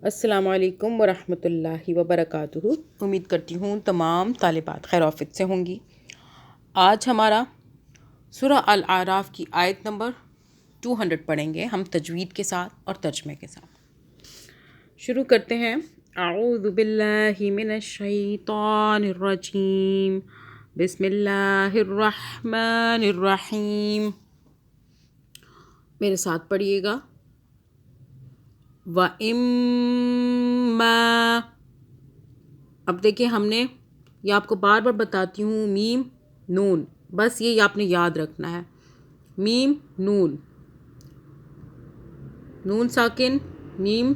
السلام علیکم ورحمۃ اللہ وبرکاتہ۔ امید کرتی ہوں تمام طالبات خیر وافیت سے ہوں گی۔ آج ہمارا سورہ الاعراف کی آیت نمبر 200 پڑھیں گے ہم تجوید کے ساتھ اور ترجمے کے ساتھ۔ شروع کرتے ہیں۔ اعوذ باللہ من الشیطان الرجیم، بسم اللہ الرحمن الرحیم۔ میرے ساتھ پڑھیے گا۔ وَإِمَّا، اب دیکھیں ہم نے یہ آپ کو بار بار بتاتی ہوں، میم نون، بس یہ آپ نے یاد رکھنا ہے۔ میم نون، نون ساکن، میم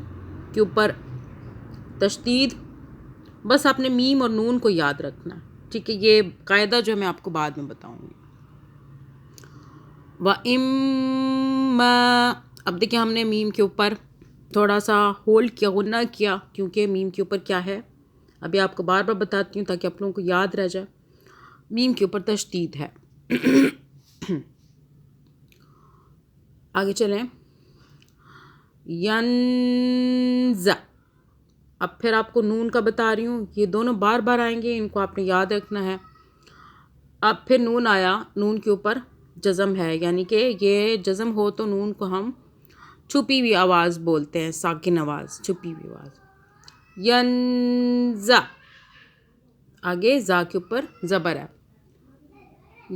کے اوپر تشدید، بس آپ نے میم اور نون کو یاد رکھنا ہے، ٹھیک ہے؟ یہ قاعدہ جو میں آپ کو بعد میں بتاؤں گی۔ وَإِمَّا، اب دیکھیں ہم نے میم کے اوپر تھوڑا سا ہولڈ کیا، غنہ کیا، کیونکہ میم کے اوپر کیا ہے، ابھی آپ کو بار بار بتاتی ہوں تاکہ آپ لوگوں کو یاد رہ جائے۔ میم کے اوپر تشدید ہے۔ آگے چلیں۔ ینز، اب پھر آپ کو نون کا بتا رہی ہوں، یہ دونوں بار بار آئیں گے، ان کو آپ نے یاد رکھنا ہے۔ اب پھر نون آیا، نون کے اوپر جزم ہے، یعنی کہ یہ جزم ہو تو نون کو ہم چھپی ہوئی آواز بولتے ہیں، ساکن آواز، چھپی ہوئی آواز۔ ینزا، آگے زا کے اوپر زبر ہے۔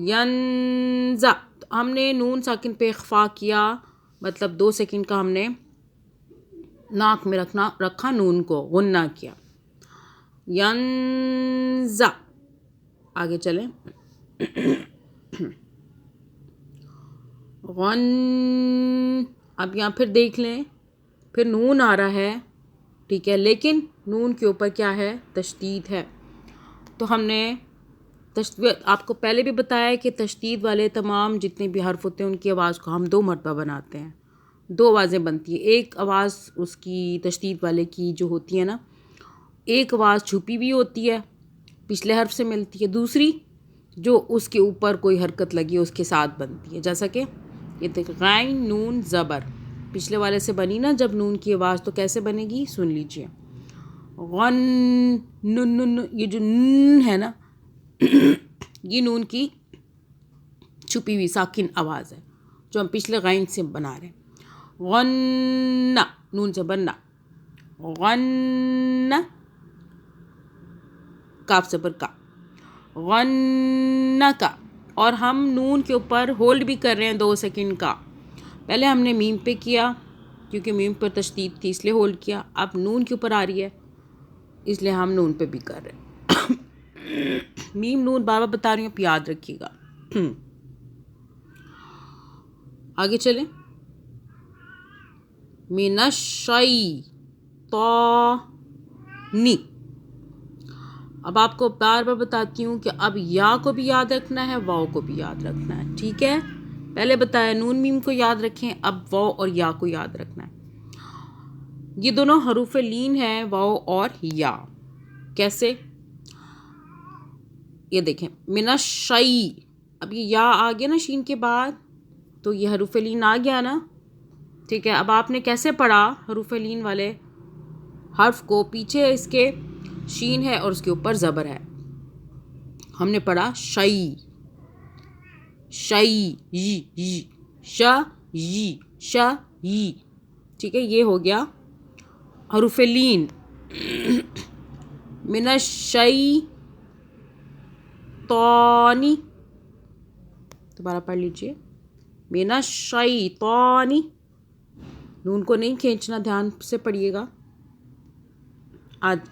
ینزا، تو ہم نے نون ساکن پہ اخفا کیا، مطلب 2 سیکنڈ کا ہم نے ناک میں رکھا، نون کو غنہ کیا۔ ینزا، آگے چلیں۔ غن، اب یہاں پھر دیکھ لیں، پھر نون آ رہا ہے، ٹھیک ہے، لیکن نون کے اوپر کیا ہے، تشدید ہے۔ تو ہم نے آپ کو پہلے بھی بتایا ہے کہ تشدید والے تمام جتنے بھی حرف ہوتے ہیں ان کی آواز کو ہم 2 مرتبہ بناتے ہیں، 2 آوازیں بنتی ہیں۔ ایک آواز اس کی تشدید والے کی جو ہوتی ہے نا، ایک آواز چھپی بھی ہوتی ہے، پچھلے حرف سے ملتی ہے، دوسری جو اس کے اوپر کوئی حرکت لگی ہے اس کے ساتھ بنتی ہے، جیسا کہ یہ دیکھ، غین نون زبر پچھلے والے سے بنی نا جب نون کی آواز، تو کیسے بنے گی سن لیجئے۔ غن، نن، یہ جو نن ہے نا، یہ نون کی چھپی ہوئی ساکن آواز ہے جو ہم پچھلے غین سے بنا رہے ہیں۔ غن، نون سے بننا، غن، کاف سے پر کا، غن کا، اور ہم نون کے اوپر ہولڈ بھی کر رہے ہیں 2 سیکنڈ کا۔ پہلے ہم نے میم پہ کیا کیونکہ میم پر تشدید تھی اس لیے ہولڈ کیا، اب نون کے اوپر آ رہی ہے اس لیے ہم نون پہ بھی کر رہے ہیں۔ میم نون بار بار بتا رہی ہوں، آپ یاد رکھیے گا۔ آگے چلیں۔ من الشیطان، اب آپ کو بار بار بتاتی ہوں کہ اب یا کو بھی یاد رکھنا ہے، واؤ کو بھی یاد رکھنا ہے، ٹھیک ہے؟ پہلے بتایا نون میم کو یاد رکھیں، اب واؤ اور یا کو یاد رکھنا ہے۔ یہ دونوں حروف لین ہیں، واؤ اور یا۔ کیسے؟ یہ دیکھیں، من الشی، اب یہ یا آ گیا نا شین کے بعد، تو یہ حروف لین آ گیا نا، ٹھیک ہے؟ اب آپ نے کیسے پڑھا حروف لین والے حرف کو؟ پیچھے اس کے شین ہے اور اس کے اوپر زبر ہے، ہم نے پڑھا شی، شی، ی، ش، ی، ش، ی، ٹھیک ہے؟ یہ ہو گیا حروف لین۔ من الشیطان، دوبارہ پڑھ لیجئے، من الشیطان، نون کو نہیں کھینچنا، دھیان سے پڑھیے گا۔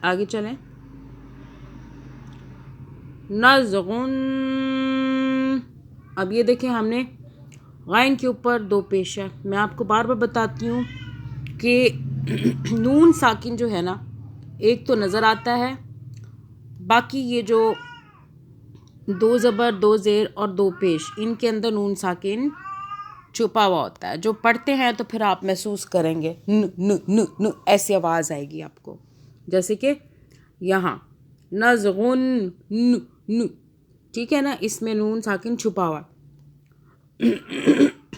آگے چلیں۔ نزغن، اب یہ دیکھیں ہم نے غین کے اوپر 2 پیش ہے۔ میں آپ کو بار بار بتاتی ہوں کہ نون ساکن جو ہے نا، ایک تو نظر آتا ہے، باقی یہ جو 2 زبر، 2 زیر اور 2 پیش، ان کے اندر نون ساکن چھپا ہوا ہوتا ہے، جو پڑھتے ہیں تو پھر آپ محسوس کریں گے، ن ن ن ن ایسی آواز آئے گی آپ کو، جیسے کہ یہاں نزغن، ن ن، ٹھیک ہے نا؟ اس میں نون ساکن چھپا ہوا،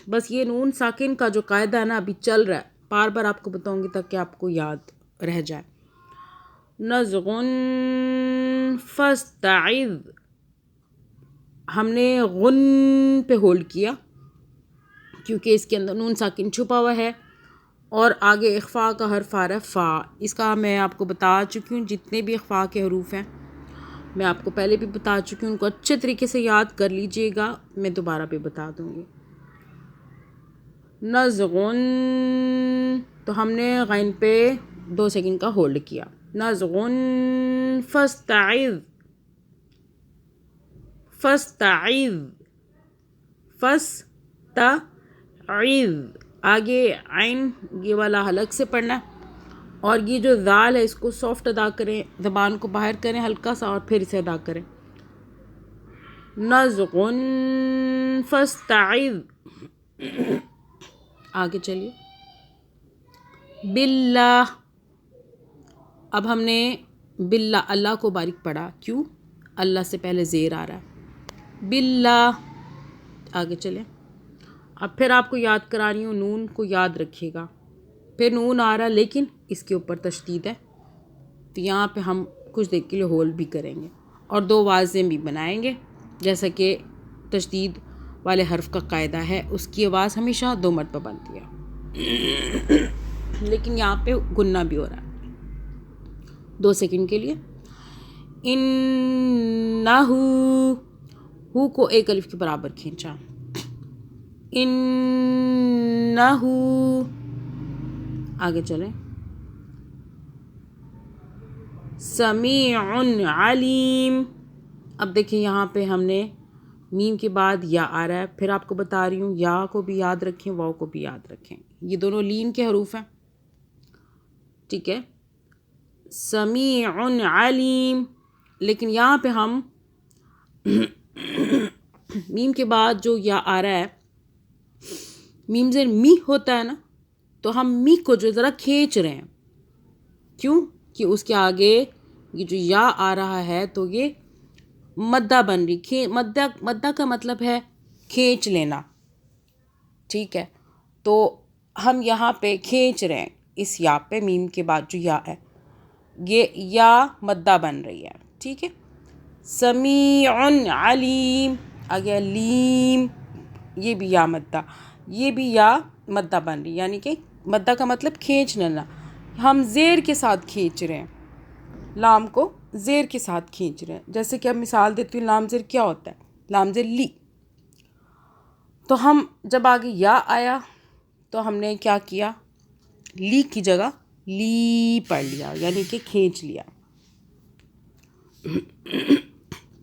بس یہ نون ساکن کا جو قاعدہ ہے نا ابھی چل رہا ہے، بار بار آپ کو بتاؤں گی تاکہ آپ کو یاد رہ جائے. نزغن فاستعذ، ہم نے غن پہ ہولڈ کیا کیونکہ اس کے اندر نون ساکن چھپا ہوا ہے اور آگے اخفا کا حرف آ رہا ہے فا. اس کا میں آپ کو بتا چکی ہوں، جتنے بھی اخفا کے حروف ہیں میں آپ کو پہلے بھی بتا چکی ہوں، ان کو اچھے طریقے سے یاد کر لیجئے گا، میں دوبارہ بھی بتا دوں گی. نزغن، تو ہم نے غین پہ 2 سیکنڈ کا ہولڈ کیا. نزغن فاستعذ، فاستعذ، فاستعذ، آگے عین یہ والا حلق سے پڑھنا ہے اور یہ جو ذال ہے اس کو سافٹ ادا کریں، زبان کو باہر کریں ہلکا سا اور پھر اسے ادا کریں. نزغن فاستعذ، آگے چلیے. باللہ، اب ہم نے باللہ اللہ کو باریک پڑھا، کیوں؟ اللہ سے پہلے زیر آ رہا ہے. باللہ، آگے چلیں. اب پھر آپ کو یاد کرا رہی ہوں، نون کو یاد رکھیے گا. پھر نون آ رہا ہے لیکن اس کے اوپر تشدید ہے، تو یہاں پہ ہم کچھ دیر کے لیے ہولڈ بھی کریں گے اور 2 آوازیں بھی بنائیں گے جیسا کہ تشدید والے حرف کا قاعدہ ہے. اس کی آواز ہمیشہ 2 مرتبہ بنتی ہے لیکن یہاں پہ گننا بھی ہو رہا ہے. 2 سیکنڈ کے لیے. انہو، ہو کو ایک الف کے برابر کھینچا. انہو، آگے چلیں. سمیع علیم، اب دیکھیں یہاں پہ ہم نے میم کے بعد یا آ رہا ہے. پھر آپ کو بتا رہی ہوں یا کو بھی یاد رکھیں، واو کو بھی یاد رکھیں، یہ دونوں لین کے حروف ہیں. ٹھیک ہے. سمیع علیم، لیکن یہاں پہ ہم میم کے بعد جو یا آ رہا ہے، میم زیر می ہوتا ہے نا، تو ہم می کو جو ذرا کھینچ رہے ہیں. کیوں؟ کہ اس کے آگے یہ جو یا آ رہا ہے تو یہ مدہ بن رہی. مدہ کا مطلب ہے کھینچ لینا. ٹھیک ہے، تو ہم یہاں پہ کھینچ رہے ہیں اس یا پہ، میم کے بعد جو یا ہے یہ یا مدہ بن رہی ہے. ٹھیک ہے. سمیع علیم، آگے لیم، یہ بھی یا مدہ، یہ بھی یا مدہ بن رہی، یعنی کہ مدہ کا مطلب کھینچ لینا. ہم زیر کے ساتھ کھینچ رہے ہیں، لام کو زیر کے ساتھ کھینچ رہے ہیں. جیسے کہ اب مثال دیتی ہوں، لام زیر کیا ہوتا ہے؟ لام زیر لی. تو ہم جب آگے یا آیا تو ہم نے کیا کیا؟ لی کی جگہ لی پڑھ لیا، یعنی کہ کھینچ لیا.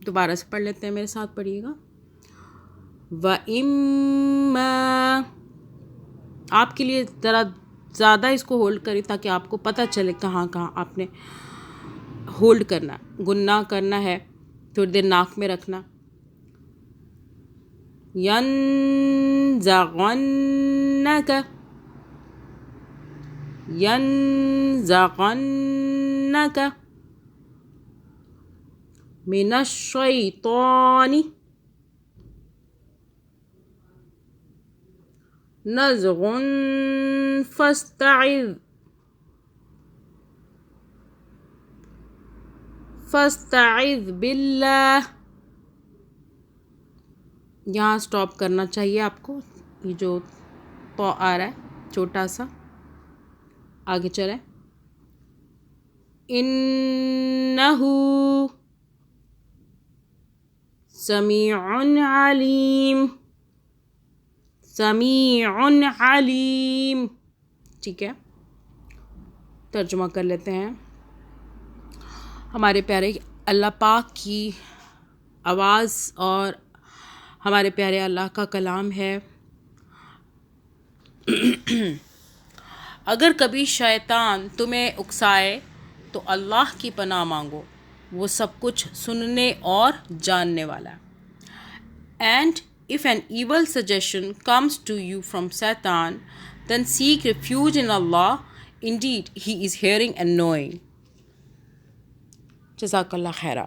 دوبارہ سے پڑھ لیتے ہیں، میرے ساتھ پڑھیے گا. وَإِمَّا، آپ کے لیے ذرا زیادہ اس کو ہولڈ کریں تاکہ آپ کو پتہ چلے کہاں کہاں آپ نے ہولڈ کرنا. گننا کرنا ہے، تھوڑی دیر ناک میں رکھنا. ينزغنك، ينزغنك من الشيطان نزغ فاستعذ، فاستعذ باللہ. یہاں سٹاپ کرنا چاہیے آپ کو، یہ جو تو آ رہا ہے چھوٹا سا. آگے چلیں. انہو سمیع علیم، سمیع علیم. ٹھیک ہے، ترجمہ کر لیتے ہیں. ہمارے پیارے اللہ پاک کی آواز اور ہمارے پیارے اللہ کا کلام ہے. اگر کبھی شیطان تمہیں اکسائے تو اللہ کی پناہ مانگو، وہ سب کچھ سننے اور جاننے والا ہے. And if an evil suggestion comes to you from Satan, then seek refuge in Allah. Indeed, He is hearing and knowing. جزاک اللہ خیرہ.